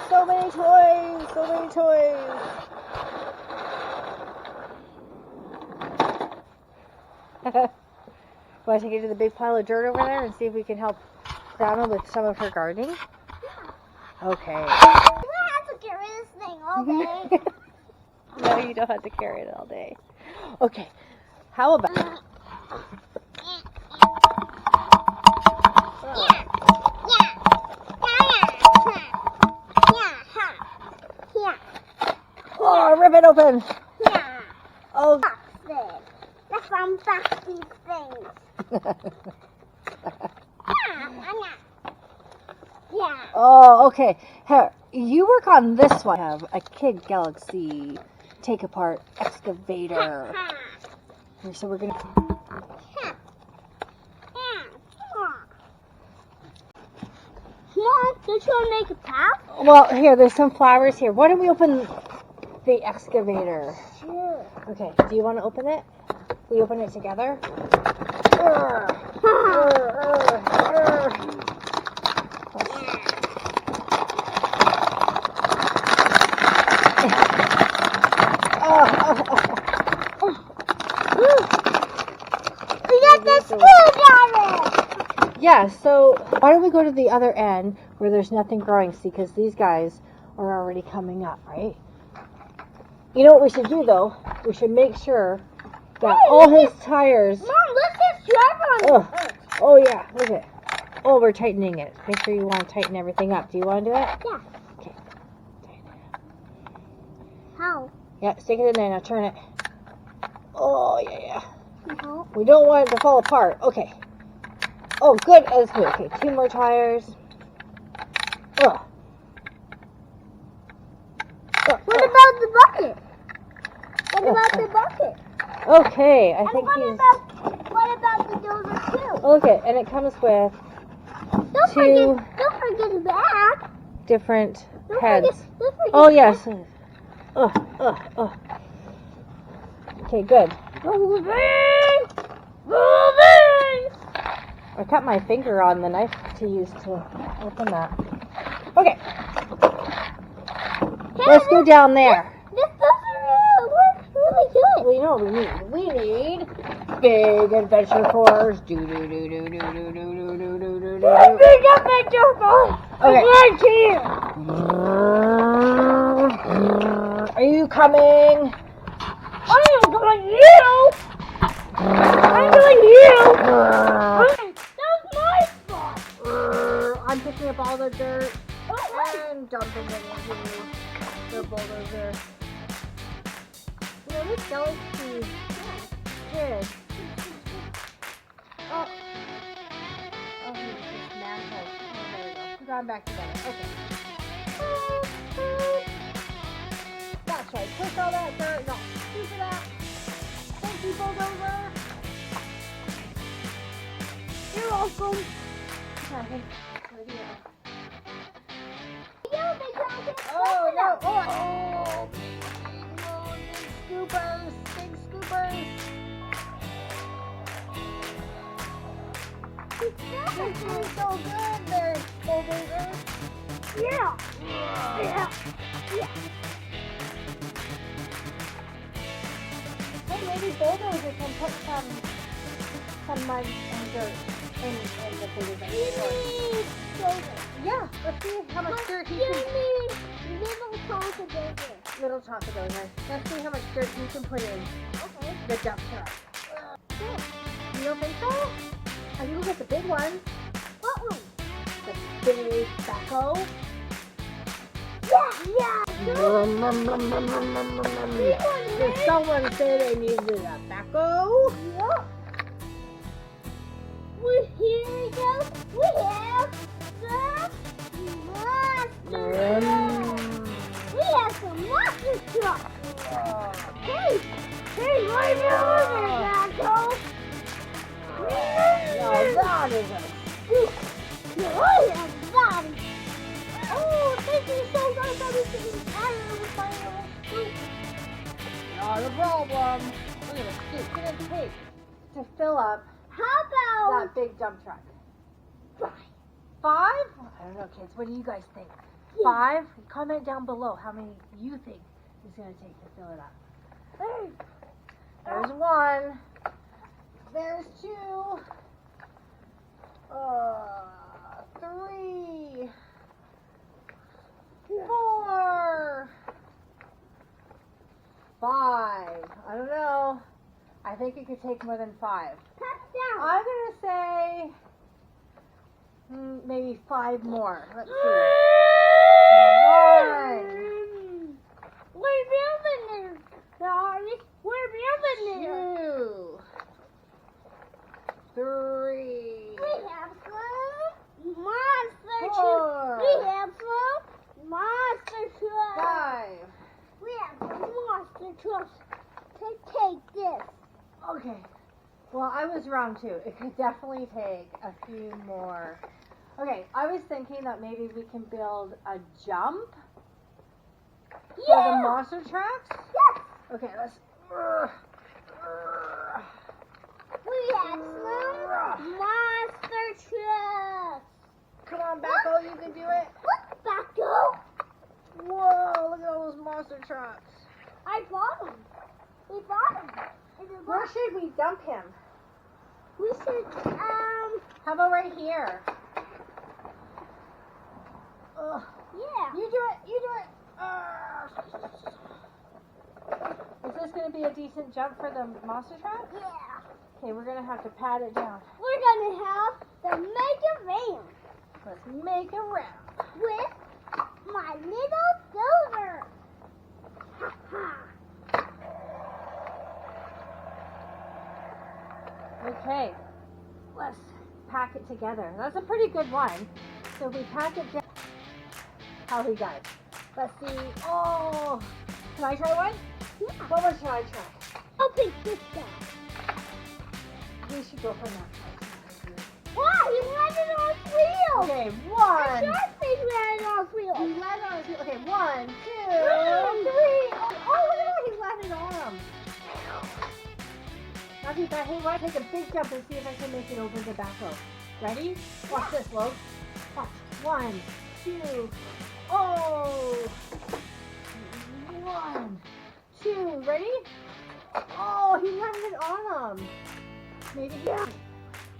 So many toys! So many toys! Want to take it to the big pile of dirt over there and see if we can help Grandma with some of her gardening? Yeah. Okay. I have to carry this thing all day. No, you don't have to carry it all day. Okay. How about... Oh, rip it open! Yeah. Oh. That's some boxy things. Yeah. Oh, okay. Here, you work on this one. I have a Kid Galaxy take-apart excavator. Here, so we're gonna... Mom, don't you want to make a path? Well, here, there's some flowers here. Why don't we open the excavator? Sure. Okay, do you want to open it? We open it together? We got the screwdriver! Yeah, so why don't we go to the other end where there's nothing growing? See, because these guys are already coming up, right? You know what we should do, though? We should make sure that all his tires... Mom, let's just drive on the earth. Oh, yeah, look at it. Oh, we're tightening it. Make sure you want to tighten everything up. Do you want to do it? Yeah. Okay. Tighten it up. How? Yeah, stick it in there. Now turn it. Oh, yeah. No. We don't want it to fall apart. Okay. Oh, good. That's good. Okay, 2 more tires. Ugh. What about the bucket? What about the bucket? Okay, I And think what about the dozer too? Okay, and it comes with Don't two forget the bag. different Don't heads. forget Oh, yes. Okay, good. Moving! I cut my finger on the knife to use to open that. Okay. Let's go down there. This doesn't work really good. Well, you know what we need? We need big adventure cores. Do do do do do do do do do do do do. Big adventure cores. Okay. Right here. Are you coming? I am going you. I'm going you. That's my spot. I'm picking up all the dirt Oh, and dumping it into the bulldozer. You know, this galaxy kid. Oh, he's just manhole. Oh, there we go. We've gone back together. Okay. That's right. Push all that dirt. No, scoop it out. Thank you, bulldozer. You're welcome. Okay. Oh, no. Oh, big scoopers. Big scoopers. This is so good there, bulldozer. Yeah. Yeah. Yeah. Hey, maybe bulldozer can put some mud and dirt in the bulldozer. Yeah, let's see how much dirt he can... Little Tonka dozer. Little Tonka dozer. Let's see how much dirt you can put in Okay. the dump truck. You don't think so? I mean, look at the big one. What one? The big backhoe. Yeah. Did someone say they needed a backhoe? Yeah. Here we go. We have the monster. We have some monster truck. Hey, right over there, Gato. Now that is a scoop. Oh, yeah, body. Oh, thank you so much for everything. Not a problem. Look at the scoop. It's going to take to fill up How about that big dump truck. 5? 5? I don't know, kids. What do you guys think? 5? Comment down below how many you think it's going to take to fill it up. There's 1. There's 2. 3. 4. 5. I don't know. I think it could take more than 5. I'm going to say maybe 5 more. Let's see. 1. We're building it, Daddy. We're building it. 2. 3. We have some monster 4. trucks. We have some monster trucks. 5. We have some monster trucks to take this. Okay. Well, I was wrong too. It could definitely take a few more. Okay, I was thinking that maybe we can build a jump for the monster trucks. Yes. Okay, let's. We have some monster trucks. Come on, Backo, you can do it. Look, Backo. Whoa, look at all those monster trucks. I bought them. We bought them. Where should we dump him? We should, How about right here? Ugh. yeah. You do it, you do it. Is this going to be a decent jump for the monster truck? Yeah. Okay, we're going to have to pat it down. We're going to have the mega van Let's make a round. with my little silver. Ha ha. Okay, let's pack it together. That's a pretty good one. So we pack it down. How we got it? Let's see. Oh, can I try one? Yeah. What one should I try? I'll pick this guy. We should go for that. Wow, he landed on his wheel. Okay, The 1. sharkfish landed on his He wheel. landed on his wheel. Okay, 1, 2, 3. Oh, look at that. He landed on him. Not too bad. Hey, why don't I take a big jump and see if I can make it over the backhoe? Ready? Watch this, Logan. Watch. 1, 2. Oh! 1, 2. Ready? Oh, he landed on him. Maybe here.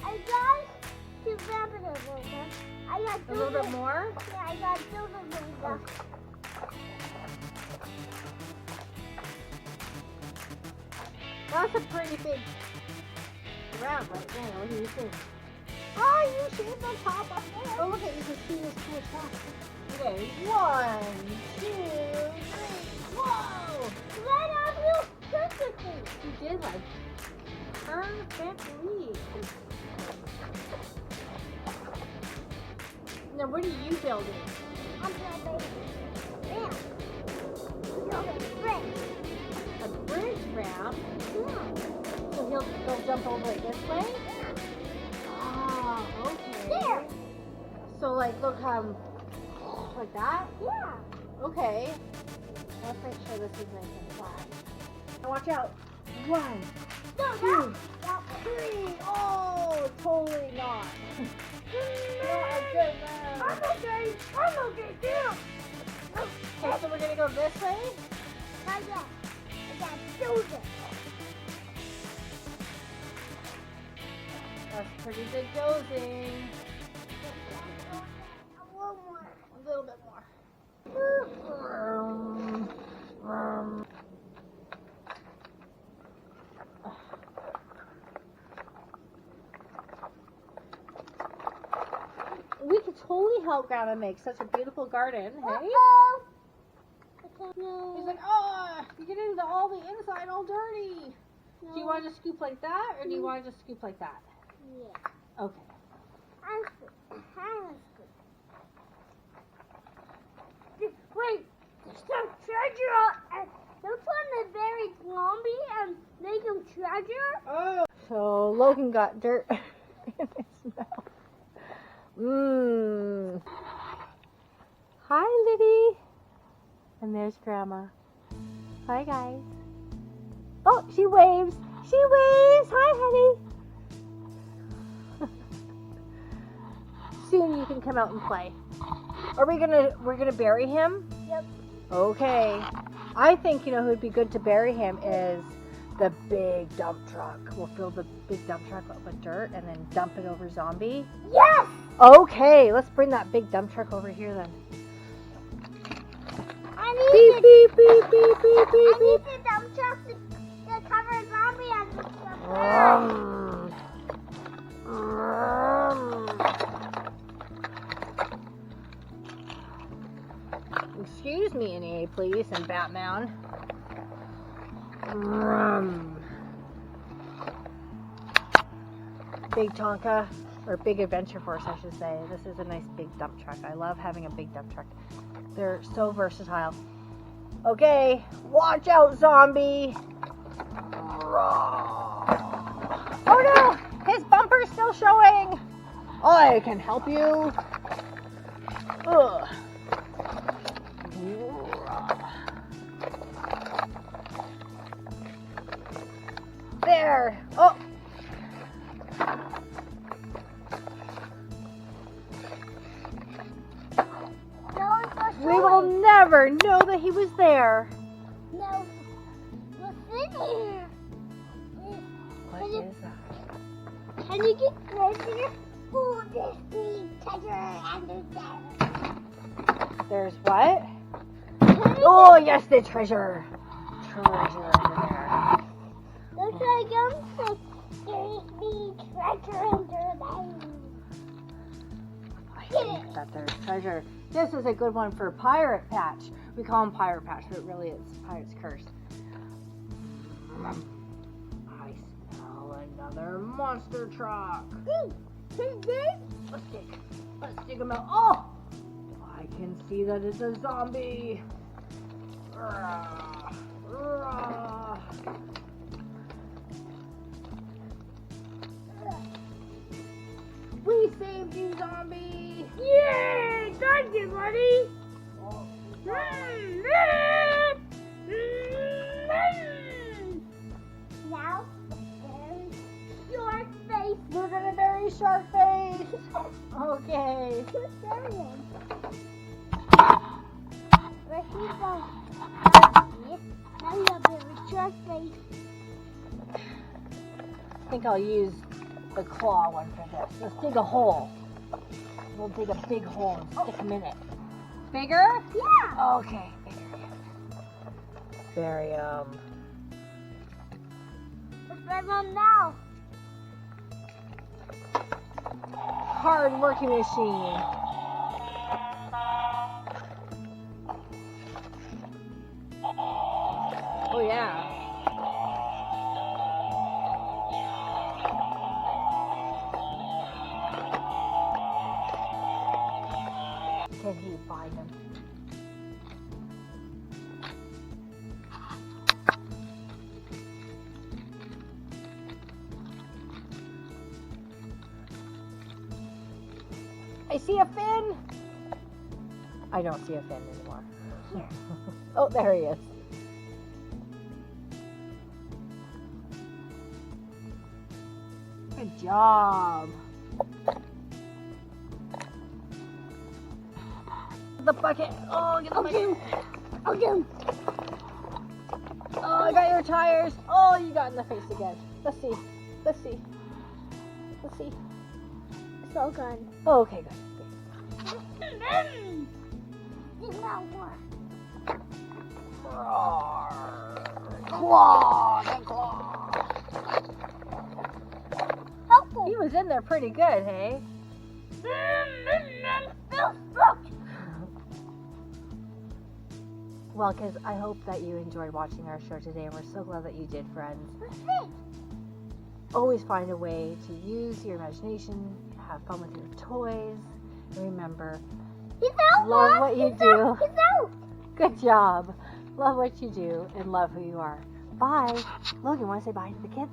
I got to wrap it a little bit. I got A little bit more. Yeah, I got to do the little bit. That's a pretty big round right there. What do you think? Oh, you shaved the top up there. Oh, look at you can see this cool top. Okay, 1, 2, 3. Whoa! Right on you perfectly. You did like perfectly. Now, what are you building? I'm building ramp. Building bridge. A bridge ramp. Yeah. So he'll jump over it this way. Ah, okay. There. So like, look, like that. Yeah. Okay. Let's make sure this is nice and flat. Now watch out. 1, No, 2, that 3. Oh, totally not. Not a good round. I'm okay too. Okay, so we're gonna go this way. I got to do this. That's pretty good dozing. A little more. A little bit more. We could totally help Grandma make such a beautiful garden, hey? Uh-oh. He's like, oh, you get into all the inside all dirty. Do you want to scoop like that, or do you want to just scoop like that? Yeah. Okay. Wait, there's some treasure on. This one is very zombie and make him treasure. Oh. So Logan got dirt in his mouth. Mmm. Hi, Liddy. And there's Grandma. Hi, guys. Oh, she waves. She waves. Hi, honey. Soon you can come out and play. we're gonna bury him? Yep. Okay. I think you know who'd be good to bury him is the big dump truck. We'll fill the big dump truck up with dirt and then dump it over Zombie. Yes! Okay, let's bring that big dump truck over here then. I need Beep, beep, beep, beep, beep, beep, I beep. need the dump truck to cover Zombie and the stuff. Excuse me, NEA Police and Batman. Big Tonka, or Big Adventure Force, I should say. This is a nice big dump truck. I love having a big dump truck. They're so versatile. Okay, watch out, Zombie. Oh no, his bumper's still showing. I can help you. Ugh. There. Oh. We will never know that he was there. No. What's in here? What is that? Can you get closer? Oh, there's green treasure under there. There's what? Oh, yes, the treasure. Treasure under there. Looks like there's green treasure under there. I think that there's treasure. This is a good one for Pirate Patch. We call him Pirate Patch, but really it's Pirate's Curse. I smell another monster truck. Let's dig him out. Oh! I can see that it's a zombie. We saved you, zombie! Yay! Thank you, buddy! Now, bury your face. We're gonna bury Sharkface! Okay. Who's burying? Where he go? Now you'll bury your face. I think I'll use the claw one for this. Let's dig a hole. We'll dig a big hole and stick him in it. Bigger? Yeah. Okay, bigger. Bury him. Let's bury him now. Hard working machine. Oh yeah. Can he find him? I see a fin. I don't see a fin anymore. Oh, there he is. Good job. The bucket. Oh, get the bucket. Okay. Oh, I got your tires. Oh, you got in the face again. Let's see. Let's see. Let's see. It's all gone. Oh, okay, good. It's not one. Claw, claw. Helpful. He was in there pretty good, hey? Well, because I hope that you enjoyed watching our show today, and we're so glad that you did, friends. Always find a way to use your imagination, have fun with your toys, and remember, He's out, love Mom. what you He's do. Out. He's out. Good job. Love what you do and love who you are. Bye. Logan, want to say bye to the kids?